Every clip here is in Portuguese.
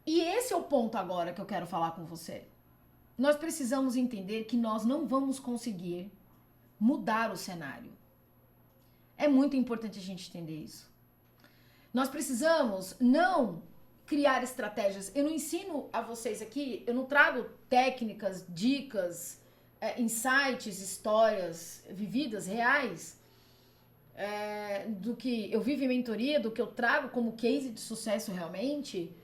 E esse é o ponto agora que eu quero falar com você. Nós precisamos entender que nós não vamos conseguir mudar o cenário. É muito importante a gente entender isso. Nós precisamos não criar estratégias. Eu não ensino a vocês aqui, eu não trago técnicas, dicas, insights, histórias vividas, reais, do que eu vivo em mentoria, do que eu trago como case de sucesso realmente,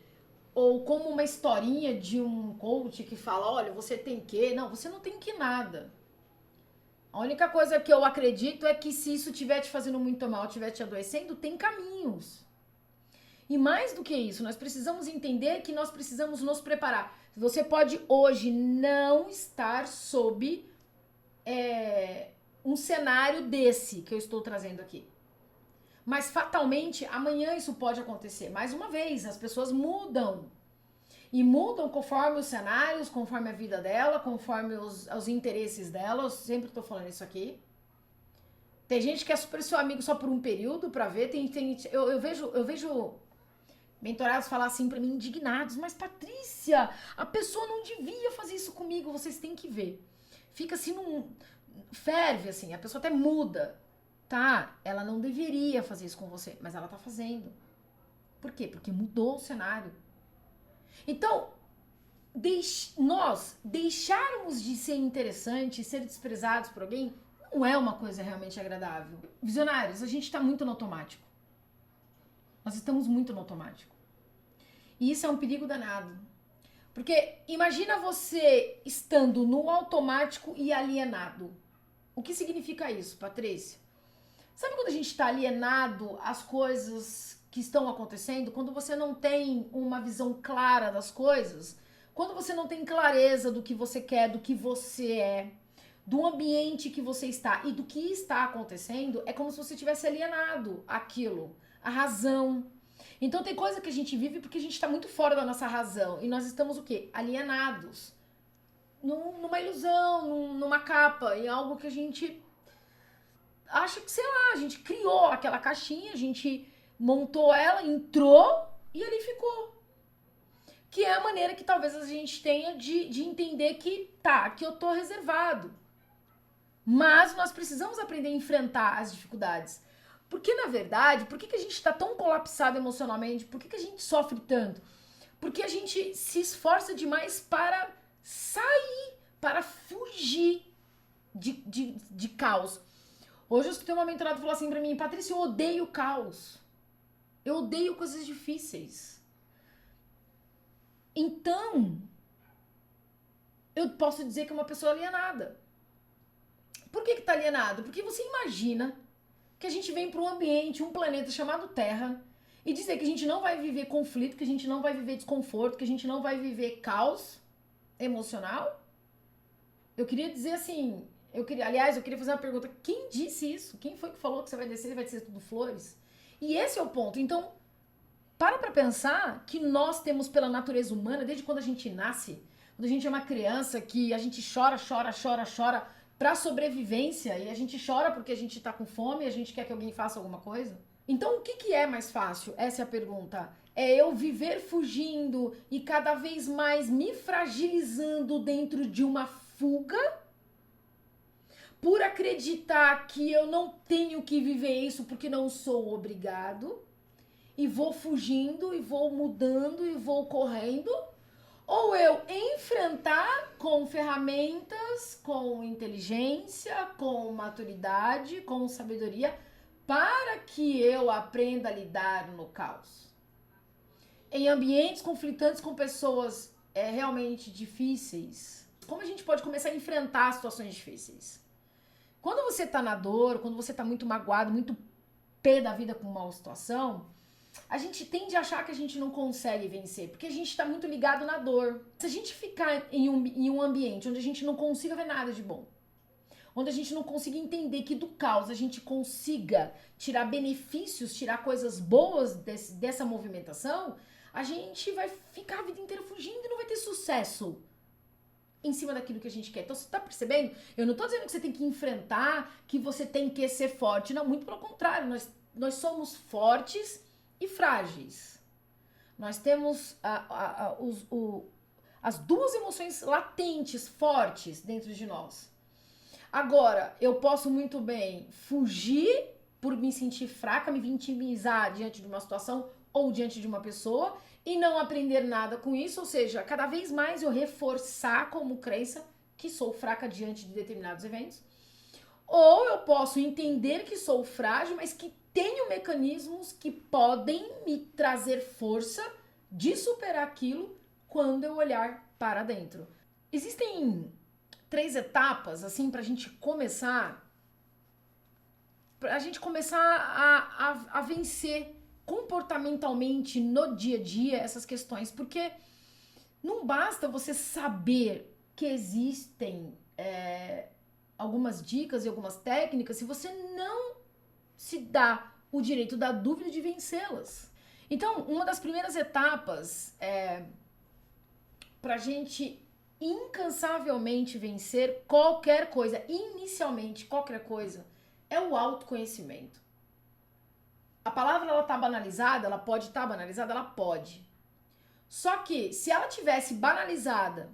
ou como uma historinha de um coach que fala, olha, você tem que... Não, você não tem que nada. A única coisa que eu acredito é que se isso estiver te fazendo muito mal, estiver te adoecendo, tem caminhos. E mais do que isso, nós precisamos entender que nós precisamos nos preparar. Você pode hoje não estar sob um cenário desse que eu estou trazendo aqui. Mas fatalmente, amanhã isso pode acontecer. Mais uma vez, as pessoas mudam. E mudam conforme os cenários, conforme a vida dela, conforme os interesses dela. Eu sempre tô falando isso aqui. Tem gente que é super seu amigo só por um período pra ver. Eu vejo mentorados falar assim pra mim, indignados. Mas Patrícia, a pessoa não devia fazer isso comigo. Vocês têm que ver. Fica assim, ferve assim. A pessoa até muda. Tá, ela não deveria fazer isso com você, mas ela tá fazendo. Por quê? Porque mudou o cenário. Então, nós deixarmos de ser interessantes, ser desprezados por alguém, não é uma coisa realmente agradável. Visionários, a gente tá muito no automático. Nós estamos muito no automático. E isso é um perigo danado. Porque imagina você estando no automático e alienado. O que significa isso, Patrícia? Sabe quando a gente está alienado às coisas que estão acontecendo? Quando você não tem uma visão clara das coisas? Quando você não tem clareza do que você quer, do que você é, do ambiente que você está e do que está acontecendo, é como se você tivesse alienado aquilo, a razão. Então tem coisa que a gente vive porque a gente está muito fora da nossa razão e nós estamos o quê? Alienados. Numa ilusão, numa capa, em algo que a gente acha que, sei lá, a gente criou aquela caixinha, a gente montou ela, entrou e ali ficou. Que é a maneira que talvez a gente tenha de entender que tá, que eu tô reservado. Mas nós precisamos aprender a enfrentar as dificuldades. Porque, na verdade, por que a gente tá tão colapsado emocionalmente? Por que a gente sofre tanto? Porque a gente se esforça demais para sair, para fugir de caos. Hoje eu escutei uma mentorada falar assim pra mim, Patrícia, eu odeio caos. Eu odeio coisas difíceis. Então, eu posso dizer que é uma pessoa alienada. Por que tá alienado? Porque você imagina que a gente vem para um ambiente, um planeta chamado Terra, e dizer que a gente não vai viver conflito, que a gente não vai viver desconforto, que a gente não vai viver caos emocional? Eu queria dizer assim, aliás, eu queria fazer uma pergunta. Quem disse isso? Quem foi que falou que você vai descer e vai descer tudo flores? E esse é o ponto. Então, para pensar que nós temos pela natureza humana, desde quando a gente nasce, quando a gente é uma criança, que a gente chora pra sobrevivência, e a gente chora porque a gente tá com fome e a gente quer que alguém faça alguma coisa. Então, o que é mais fácil? Essa é a pergunta. É eu viver fugindo e cada vez mais me fragilizando dentro de uma fuga, por acreditar que eu não tenho que viver isso porque não sou obrigado, e vou fugindo, e vou mudando, e vou correndo, ou eu enfrentar com ferramentas, com inteligência, com maturidade, com sabedoria, para que eu aprenda a lidar no caos. Em ambientes conflitantes com pessoas realmente difíceis, como a gente pode começar a enfrentar situações difíceis? Quando você tá na dor, quando você tá muito magoado, muito pé da vida com uma situação, a gente tende a achar que a gente não consegue vencer, porque a gente tá muito ligado na dor. Se a gente ficar em um ambiente onde a gente não consiga ver nada de bom, onde a gente não consiga entender que do caos a gente consiga tirar benefícios, tirar coisas boas dessa movimentação, a gente vai ficar a vida inteira fugindo e não vai ter sucesso em cima daquilo que a gente quer. Então, você tá percebendo? Eu não tô dizendo que você tem que enfrentar, que você tem que ser forte. Não, muito pelo contrário. Nós somos fortes e frágeis. Nós temos as duas emoções latentes, fortes dentro de nós. Agora, eu posso muito bem fugir por me sentir fraca, me vitimizar diante de uma situação ou diante de uma pessoa e não aprender nada com isso, ou seja, cada vez mais eu reforçar como crença que sou fraca diante de determinados eventos. Ou eu posso entender que sou frágil, mas que tenho mecanismos que podem me trazer força de superar aquilo quando eu olhar para dentro. Existem 3 etapas, assim, pra gente começar a vencer comportamentalmente no dia a dia essas questões, porque não basta você saber que existem algumas dicas e algumas técnicas se você não se dá o direito da dúvida de vencê-las. Então, uma das primeiras etapas pra gente incansavelmente vencer qualquer coisa, inicialmente qualquer coisa, é o autoconhecimento. A palavra, ela tá banalizada, ela pode estar banalizada, ela pode. Só que, se ela tivesse banalizada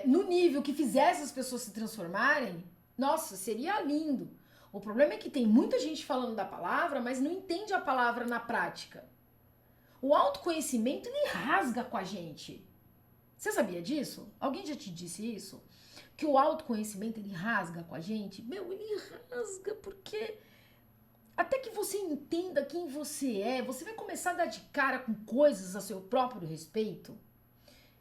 no nível que fizesse as pessoas se transformarem, nossa, seria lindo. O problema é que tem muita gente falando da palavra, mas não entende a palavra na prática. O autoconhecimento, ele rasga com a gente. Você sabia disso? Alguém já te disse isso? Que o autoconhecimento, ele rasga com a gente? Meu, ele rasga porque até que você entenda quem você é, você vai começar a dar de cara com coisas a seu próprio respeito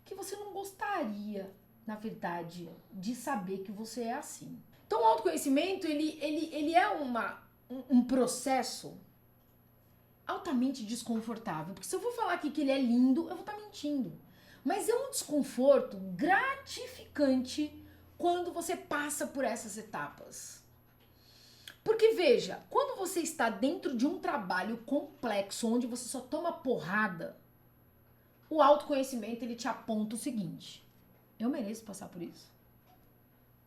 que você não gostaria, na verdade, de saber que você é assim. Então, o autoconhecimento, ele é um processo altamente desconfortável. Porque se eu vou falar aqui que ele é lindo, eu vou estar mentindo. Mas é um desconforto gratificante quando você passa por essas etapas. Porque veja, quando você está dentro de um trabalho complexo, onde você só toma porrada, o autoconhecimento, ele te aponta o seguinte: eu mereço passar por isso?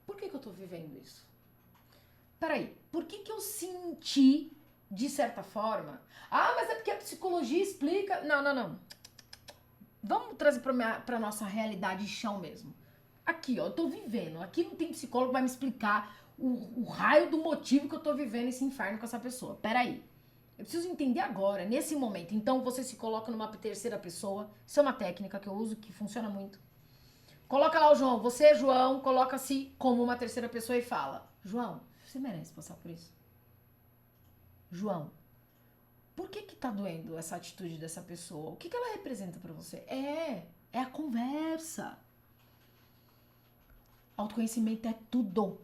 Por que eu tô vivendo isso? Peraí, por que eu senti de certa forma? Ah, mas é porque a psicologia explica... Não. Vamos trazer pra nossa realidade de chão mesmo. Aqui, ó, eu tô vivendo. Aqui não tem psicólogo que vai me explicar o raio do motivo que eu tô vivendo esse inferno com essa pessoa. Peraí. Eu preciso entender agora, nesse momento. Então, você se coloca numa terceira pessoa. Isso é uma técnica que eu uso, que funciona muito. Coloca lá o João. Você, João, coloca-se como uma terceira pessoa e fala: João, você merece passar por isso? João, por que tá doendo essa atitude dessa pessoa? O que ela representa pra você? É a conversa. Autoconhecimento é tudo.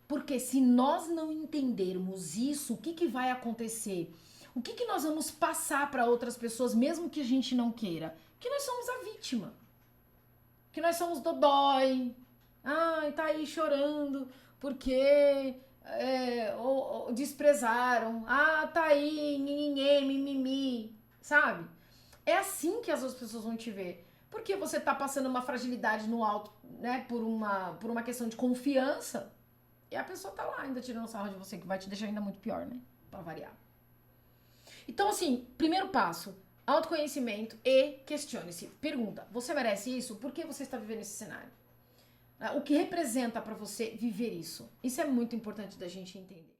Porque se nós não entendermos isso, o que vai acontecer? O que nós vamos passar para outras pessoas, mesmo que a gente não queira? Que nós somos a vítima. Que nós somos dodói. Ai, tá aí chorando porque desprezaram. Ah, tá aí, ninguém, mimimi. Sabe? É assim que as outras pessoas vão te ver. Porque você tá passando uma fragilidade no alto, né? Por uma questão de confiança. E a pessoa tá lá ainda tirando sarro de você, que vai te deixar ainda muito pior, né? Pra variar. Então, assim, primeiro passo: autoconhecimento e questione-se. Pergunta: você merece isso? Por que você está vivendo esse cenário? O que representa pra você viver isso? Isso é muito importante da gente entender.